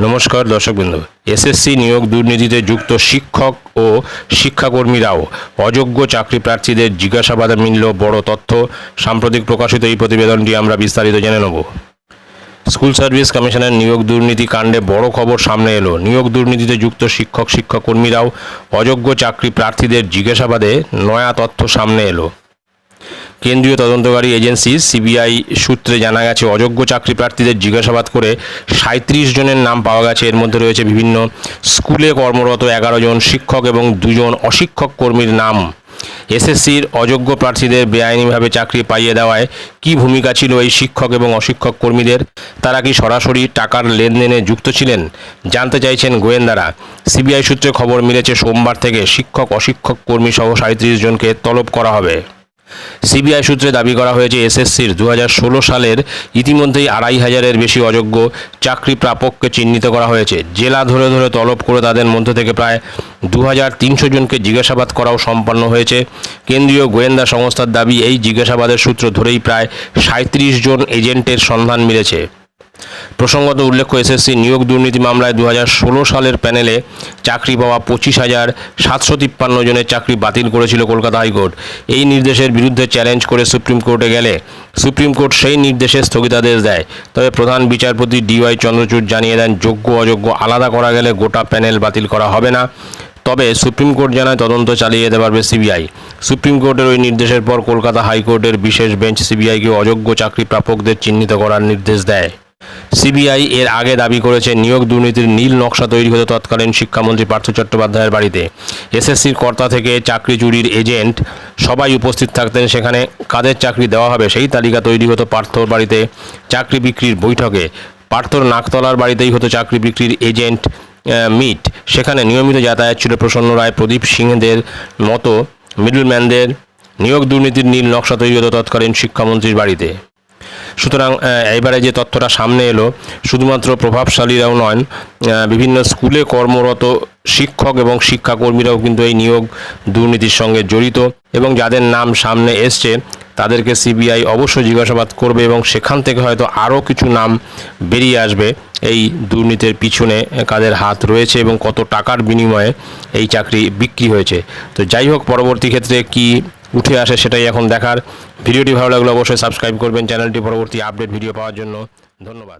নমস্কার দর্শকবৃন্দ। এসএসসি নিয়োগ দুর্নীতিতে যুক্ত শিক্ষক ও শিক্ষাকর্মীরাও অযোগ্য চাকরি প্রার্থীদের জিজ্ঞাসাবাদে মিলল বড় তথ্য। সাম্প্রতিক প্রকাশিত এই প্রতিবেদনটি আমরা বিস্তারিত জেনে নেব। স্কুল সার্ভিস কমিশনের নিয়োগ দুর্নীতি কাণ্ডে বড় খবর সামনে এলো। নিয়োগ দুর্নীতিতে যুক্ত শিক্ষক শিক্ষাকর্মীরাও অযোগ্য চাকরি প্রার্থীদের জিজ্ঞাসাবাদে নয়া তথ্য সামনে এলো। কেন্দ্রীয় তদন্তকারী এজেন্সি সিবিআই সূত্রে জানা গেছে, অযোগ্য চাকরি প্রার্থীদের জিজ্ঞাসাবাদ করে 37 জনের নাম পাওয়া গেছে। এর মধ্যে রয়েছে বিভিন্ন স্কুলে কর্মরত 11 জন শিক্ষক এবং 2 জন অশিক্ষক কর্মীর নাম। এসএসসির অযোগ্য প্রার্থীদের বেআইনিভাবে চাকরি পাইয়ে দেওয়ায় কী ভূমিকা ছিল এই শিক্ষক এবং অশিক্ষক কর্মীদের? তারা কি সরাসরি টাকার লেনদেনে যুক্ত ছিলেন? জানতে চাইছেন গোয়েন্দারা। সিবিআই সূত্রে খবর মিলেছে, সোমবার থেকে শিক্ষক অশিক্ষক কর্মী সহ 37 জনকে তলব করা হবে। সিবিআই সূত্রে দাবি করা হয়েছে, এসএসসির 2016 সালের ইতিমধ্যেই 2500-এর বেশি অযোগ্য চাকরি প্রাপককে চিহ্নিত করা হয়েছে। জেলা ধরে ধরে তলব করে তাদের মধ্য থেকে প্রায় 2300 জনকে জিজ্ঞাসাবাদ করাও সম্পন্ন হয়েছে। কেন্দ্রীয় গোয়েন্দা সংস্থার দাবি, এই জিজ্ঞাসাবাদের সূত্র ধরেই প্রায় 37 জন এজেন্টের সন্ধান মিলেছে। প্রসঙ্গত উল্লেখ্য, এসএসসি নিয়োগ দুর্নীতি মামলায় 2016 সালের প্যানেলে চাকরি পাওয়া 25,753 জনের চাকরি বাতিল করেছিল কলকাতা হাইকোর্ট। এই নির্দেশের বিরুদ্ধে চ্যালেঞ্জ করে সুপ্রিম কোর্টে গেলে সুপ্রিম কোর্ট সেই নির্দেশে স্থগিতাদেশ দেয়। তবে প্রধান বিচারপতি DY চন্দ্রচূড় জানিয়ে দেন, যোগ্য অযোগ্য আলাদা করা গেলে গোটা প্যানেল বাতিল করা হবে না। তবে সুপ্রিম কোর্ট জানায়, তদন্ত চালিয়ে যেতে পারবে সিবিআই। সুপ্রিম কোর্টের ওই নির্দেশের পর কলকাতা হাইকোর্টের বিশেষ বেঞ্চ সিবিআইকে অযোগ্য চাকরি প্রাপকদের চিহ্নিত করার নির্দেশ দেয়। সিবিআই এর আগে দাবি করেছে, নিয়োগ দুর্নীতির নীল নকশা তৈরি হতো তৎকালীন শিক্ষামন্ত্রী পার্থ চট্টোপাধ্যায়ের বাড়িতে। এসএসসির কর্তা থেকে চাকরি চুরির এজেন্ট সবাই উপস্থিত থাকতেন। সেখানে কাদের চাকরি দেওয়া হবে সেই তালিকা তৈরি হতো পার্থর বাড়িতে চাকরি বিক্রির বৈঠকে। পার্থর নাকতলার বাড়িতেই হতো চাকরি বিক্রির এজেন্ট মিট। সেখানে নিয়মিত যাতায়াত ছিল প্রসন্ন রায়, প্রদীপ সিংহদের মতো মিডলম্যানদের। নিয়োগ দুর্নীতির নীল নকশা তৈরি হতো তৎকালীন শিক্ষামন্ত্রীর বাড়িতে। সুতরাং এবারে যে তথ্যটা সামনে এলো, শুধুমাত্র প্রভাবশালীরাও নয়, বিভিন্ন স্কুলে কর্মরত শিক্ষক এবং শিক্ষাকর্মীরাও কিন্তু এই নিয়োগ দুর্নীতির সঙ্গে জড়িত, এবং যাদের নাম সামনে এসছে তাদেরকে সিবিআই অবশ্যই জিজ্ঞাসাবাদ করবে এবং সেখান থেকে হয়তো আরও কিছু নাম বেরিয়ে আসবে এই দুর্নীতির পিছনে কাদের হাত রয়েছে এবং কত টাকার বিনিময়ে এই চাকরি বিক্রি হয়েছে। তো যাই হোক, পরবর্তী ক্ষেত্রে কি উঠে আসে সেটাই এখন দেখার। ভিডিওটি ভালো লাগলে অবশ্যই সাবস্ক্রাইব করবেন চ্যানেলটি পরবর্তী আপডেট ভিডিও পাওয়ার জন্য। ধন্যবাদ।